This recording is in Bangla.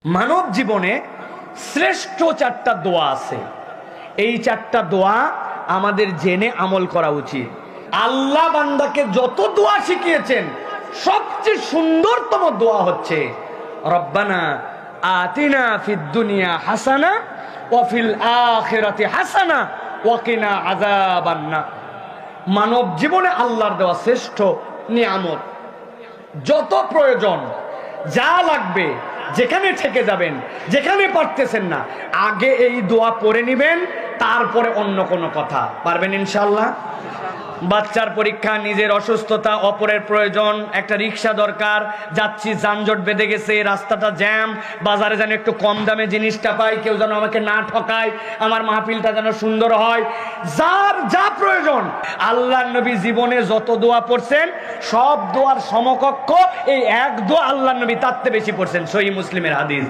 মানব জীবনে শ্রেষ্ঠ চারটা দোয়া আছে। এই চারটা দোয়া আমাদের জেনে আমল করা উচিত। আল্লাহ বান্দাকে যত দোয়া শিখিয়েছেন সবচেয়ে সুন্দরতম দোয়া হচ্ছে রব্বানা আতিনা ফিদ দুনিয়া হাসানা ওয়া ফিল আখিরাতি হাসানা ওয়া কিনা আযাবান্নার। মানব জীবনে আল্লাহর দেওয়া শ্রেষ্ঠ নিয়ামত। যত প্রয়োজন যা লাগবে, যেখানে থেকে যাবেন, যেখানে পারতেছেন না, আগে এই দোয়া পড়ে নিবেন, তারপরে অন্য কোনো কথা। পারবেন ইনশাআল্লাহ? বাচ্চার পরীক্ষা, নিজের অসুস্থতা, অপরের প্রয়োজন, একটা রিক্সা দরকার, যাচ্ছি যানজট বেঁধে গেছে, রাস্তাটা জ্যাম, বাজারে যেন একটু কম দামে জিনিসটা পাই, কেউ যেন আমাকে না ঠকায়, আমার মাহফিলটা যেন সুন্দর হয়, যার যা প্রয়োজন। আল্লাহর নবী জীবনে যত দোয়া পড়ছেন সব দোয়ার সমকক্ষ এই এক দোয়া আল্লাহর নবী তার চেয়ে বেশি পড়ছেন। সহিহ মুসলিমের হাদিস।